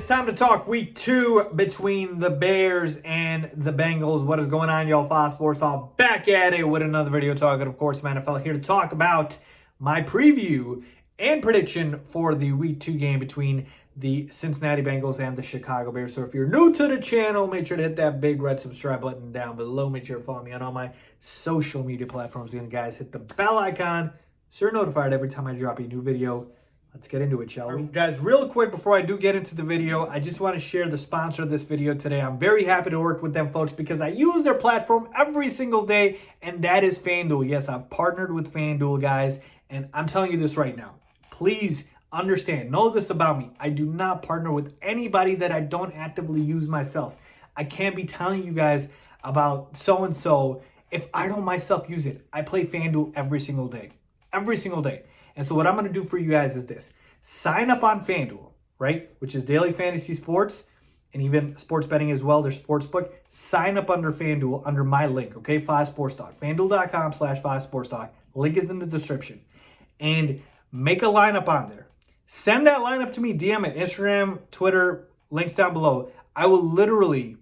time to talk week 2 between the Bears and the Bengals. What is going on, y'all? Fox Sports Talk back at it with another video talking, of course, NFL here to talk about my preview and prediction for the week 2 game between the Cincinnati Bengals and the Chicago Bears. So if you're new to the channel, make sure to hit that big red subscribe button down below. Make sure to follow me on all my social media platforms. And guys, hit the bell icon so you're notified every time I drop a new video. Let's get into it, shall we? Guys, real quick before I do get into the video, I just want to share the sponsor of this video today. I'm very happy to work with them, folks, because I use their platform every single day, and that is Fanduel. Yes, I've partnered with Fanduel, guys, and I'm telling you this right now. Please understand, know this about me. I do not partner with anybody that I don't actively use myself. I can't be telling you guys about so-and-so if I don't myself use it. I play Fanduel every single day. Every single day. And so what I'm going to do for you guys is this. Sign up on Fanduel, right? Which is daily fantasy sports and even sports betting as well. Their sportsbook. Sign up under Fanduel under my link, okay? 5 Sports Talk. Fanduel.com/5 Sports Talk. Link is in the description. And make a lineup on there. Send that lineup to me. DM it. Instagram, Twitter, links down below. I will literally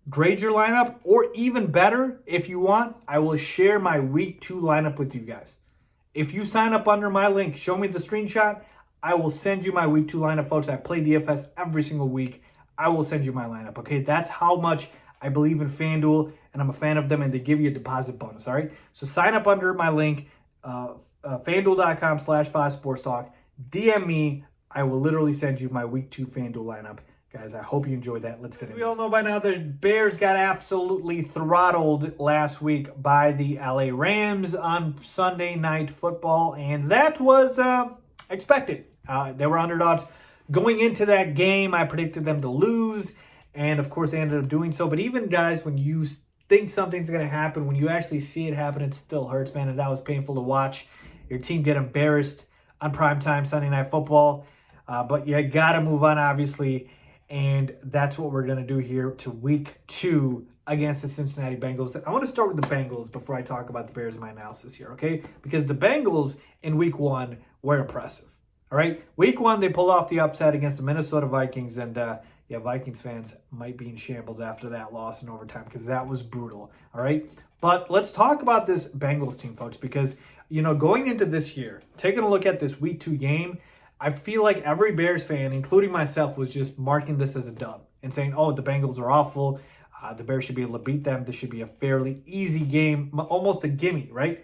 grade your lineup, or even better, if you want, I will share my week 2 lineup with you guys. If you sign up under my link, show me the screenshot, I will send you my week 2 lineup, folks. I play DFS every single week. I will send you my lineup, okay? That's how much I believe in FanDuel, and I'm a fan of them, and they give you a deposit bonus, all right? So sign up under my link, FanDuel.com/5 Sports Talk. DM me. I will literally send you my week 2 FanDuel lineup. Guys, I hope you enjoyed that. Let's get it. We all know by now the Bears got absolutely throttled last week by the LA Rams on Sunday Night Football, and that was expected. They were underdogs going into that game. I predicted them to lose, and of course they ended up doing so. But even, guys, when you think something's going to happen, when you actually see it happen, it still hurts, man, and that was painful to watch. Your team get embarrassed on primetime Sunday Night Football, but you got to move on, obviously. And that's what we're going to do here to week 2 against the Cincinnati Bengals. I want to start with the Bengals before I talk about the Bears in my analysis here, okay? Because the Bengals in week 1 were impressive, all right? Week 1, they pulled off the upset against the Minnesota Vikings. And, yeah, Vikings fans might be in shambles after that loss in overtime because that was brutal, all right? But let's talk about this Bengals team, folks, because, you know, going into this year, taking a look at this week 2 game, I feel like every Bears fan, including myself, was just marking this as a dub and saying, oh, the Bengals are awful. The Bears should be able to beat them. This should be a fairly easy game, almost a gimme, right?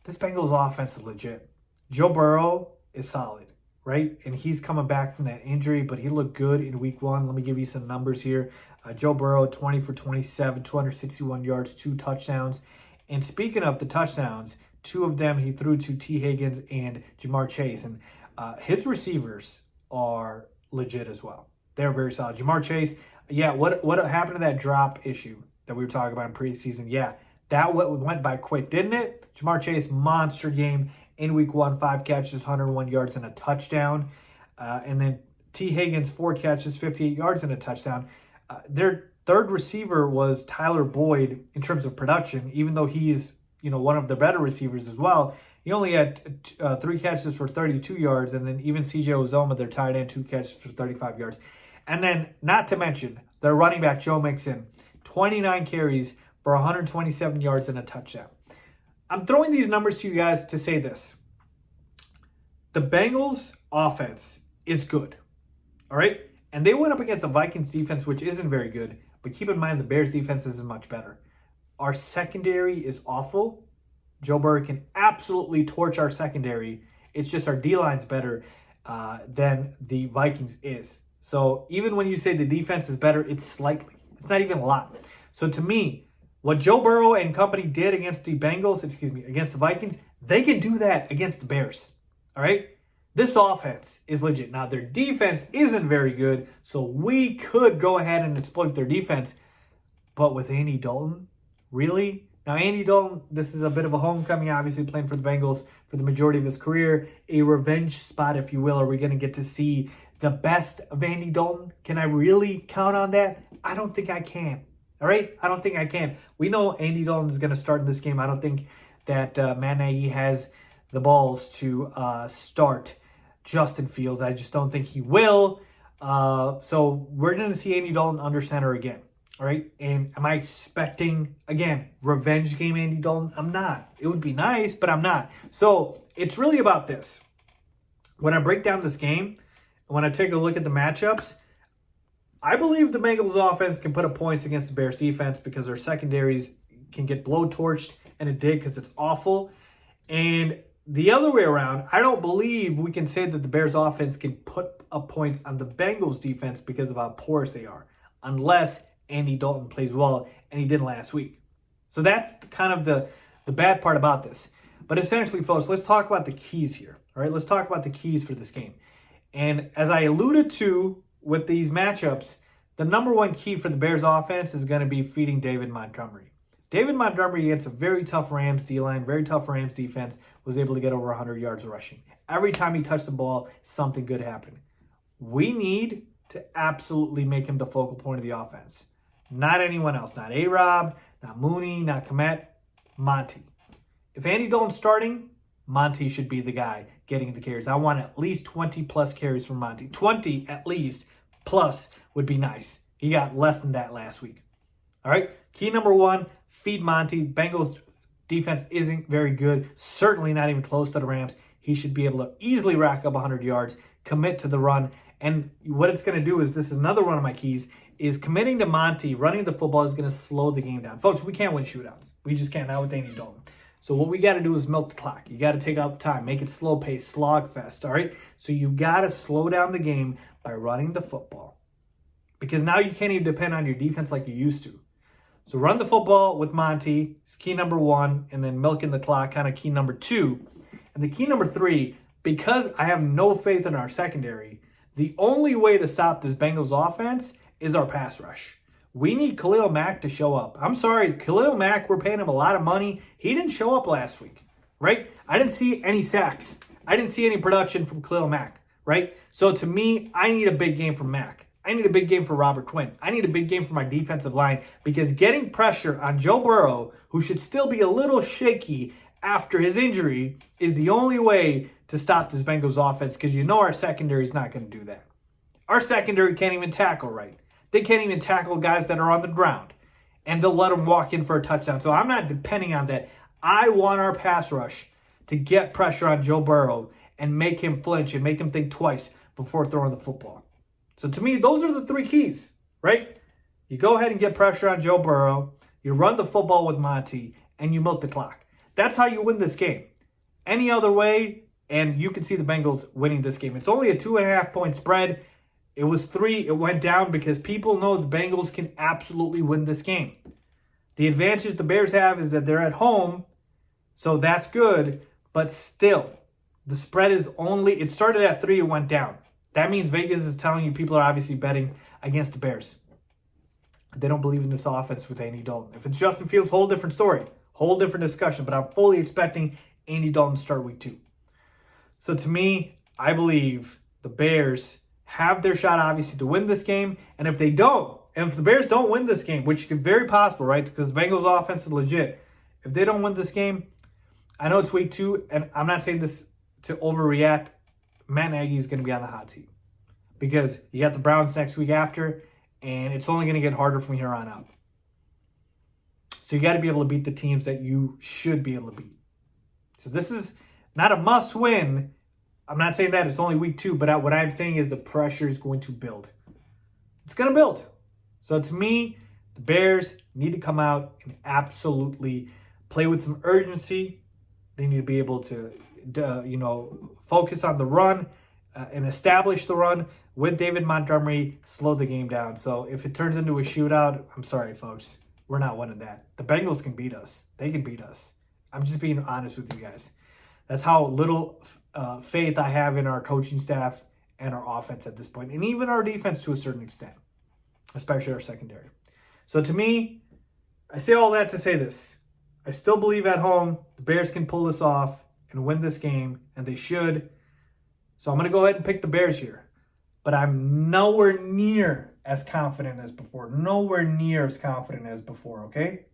This Bengals offense is legit. Joe Burrow is solid, right? And he's coming back from that injury, but he looked good in week 1. Let me give you some numbers here. Joe Burrow, 20 for 27, 261 yards, 2 touchdowns. And speaking of the touchdowns, 2 of them he threw to T. Higgins and Jamar Chase. And his receivers are legit as well. They're very solid. Jamar Chase, yeah, what happened to that drop issue that we were talking about in preseason? Yeah, that went by quick, didn't it? Jamar Chase, monster game in week 1, 5 catches, 101 yards, and a touchdown. And then T. Higgins, 4 catches, 58 yards, and a touchdown. Their third receiver was Tyler Boyd in terms of production, even though he's, you know, one of the better receivers as well. He only had 3 catches for 32 yards, and then even C.J. Uzomah, their tight end, 2 catches for 35 yards. And then, not to mention, their running back, Joe Mixon, 29 carries for 127 yards and a touchdown. I'm throwing these numbers to you guys to say this. The Bengals' offense is good, all right? And they went up against the Vikings defense, which isn't very good, but keep in mind the Bears' defense isn't much better. Our secondary is awful. Joe Burrow can absolutely torch our secondary. It's just our D-line's better than the Vikings is. So even when you say the defense is better, it's slightly. It's not even a lot. So to me, what Joe Burrow and company did against the Bengals, against the Vikings, they can do that against the Bears. All right? This offense is legit. Now, their defense isn't very good, so we could go ahead and exploit their defense. But with Andy Dalton, really? Now, Andy Dalton, this is a bit of a homecoming, obviously playing for the Bengals for the majority of his career. A revenge spot, if you will. Are we going to get to see the best of Andy Dalton? Can I really count on that? I don't think I can. All right? I don't think I can. We know Andy Dalton is going to start in this game. I don't think that Matt Nagy has the balls to start Justin Fields. I just don't think he will. So we're going to see Andy Dalton under center again. All right. And am I expecting, again, revenge game Andy Dalton? I'm not. It would be nice, but I'm not. So it's really about this. When I break down this game, when I take a look at the matchups, I believe the Bengals offense can put up points against the Bears defense because their secondaries can get blowtorched, and it did because it's awful. And the other way around, I don't believe we can say that the Bears offense can put up points on the Bengals defense because of how porous they are, unless Andy Dalton plays well, and he did last week. So that's kind of the bad part about this. But essentially, folks, let's talk about the keys here. All right, let's talk about the keys for this game. And as I alluded to with these matchups, the number one key for the Bears offense is going to be feeding David Montgomery. David Montgomery against a very tough Rams D-line, very tough Rams defense, was able to get over 100 yards rushing. Every time he touched the ball, something good happened. We need to absolutely make him the focal point of the offense. Not anyone else. Not A-Rob, not Mooney, not Komet, Monty. If Andy Dalton's starting, Monty should be the guy getting the carries. I want at least 20 plus carries from Monty. 20 at least plus would be nice. He got less than that last week. All right. Key number one, feed Monty. Bengals defense isn't very good. Certainly not even close to the Rams. He should be able to easily rack up 100 yards, commit to the run. And what it's going to do is, this is another one of my keys, is committing to Monty, running the football is going to slow the game down. Folks, we can't win shootouts. We just can't, not with Andy Dalton. So what we got to do is milk the clock. You got to take out time, make it slow pace, slog fest, all right? So you got to slow down the game by running the football. Because now you can't even depend on your defense like you used to. So run the football with Monty, is key number one, and then milking the clock, kind of key number two. And the key number three, because I have no faith in our secondary, the only way to stop this Bengals offense is our pass rush. We need Khalil Mack to show up. I'm sorry, Khalil Mack, we're paying him a lot of money. He didn't show up last week, right? I didn't see any sacks. I didn't see any production from Khalil Mack, right? So to me, I need a big game from Mack. I need a big game for Robert Quinn. I need a big game for my defensive line, because getting pressure on Joe Burrow, who should still be a little shaky after his injury, is the only way to stop this Bengals offense, because you know our secondary is not going to do that. Our secondary can't even tackle right. They can't even tackle guys that are on the ground, and they'll let them walk in for a touchdown. So I'm not depending on that. I want our pass rush to get pressure on Joe Burrow and make him flinch and make him think twice before throwing the football. So to me, those are the three keys, right? You go ahead and get pressure on Joe Burrow, you run the football with Monty, and you milk the clock. That's how you win this game. Any other way, and you can see the Bengals winning this game. It's only a 2.5-point spread. It was 3. It went down because people know the Bengals can absolutely win this game. The advantage the Bears have is that they're at home, so that's good. But still, the spread is only, it started at 3, it went down. That means Vegas is telling you people are obviously betting against the Bears. They don't believe in this offense with Andy Dalton. If it's Justin Fields, whole different story, whole different discussion. But I'm fully expecting Andy Dalton to start week 2. So to me, I believe the Bears have their shot, obviously, to win this game. And if they don't, and if the Bears don't win this game, which is very possible, right? Because the Bengals offense is legit. If they don't win this game, I know it's week 2, and I'm not saying this to overreact. Matt Nagy is going to be on the hot seat. Because you got the Browns next week after, and it's only going to get harder from here on out. So you got to be able to beat the teams that you should be able to beat. So this is not a must-win. I'm not saying that it's only week 2, but what I'm saying is the pressure is going to build. It's going to build. So to me, the Bears need to come out and absolutely play with some urgency. They need to be able to, focus on the run and establish the run with David Montgomery, slow the game down. So if it turns into a shootout, I'm sorry, folks. We're not winning that. The Bengals can beat us. They can beat us. I'm just being honest with you guys. That's how little faith I have in our coaching staff and our offense at this point, and even our defense to a certain extent, especially our secondary. So to me, I say all that to say this. I still believe at home the Bears can pull this off and win this game, and they should. So I'm going to go ahead and pick the Bears here. But I'm nowhere near as confident as before. Nowhere near as confident as before, okay?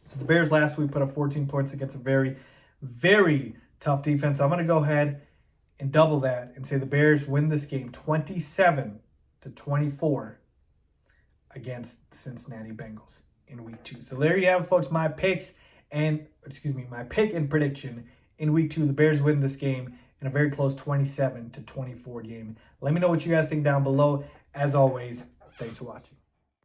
So the Bears last week put up 14 points against a very, very tough defense. I'm going to go ahead and double that and say the Bears win this game 27-17. to 24 against the Cincinnati Bengals in week 2. So there you have it, folks. My pick and prediction in week 2. The Bears win this game in a very close 27-24 game. Let me know what you guys think down below. As always, thanks for watching.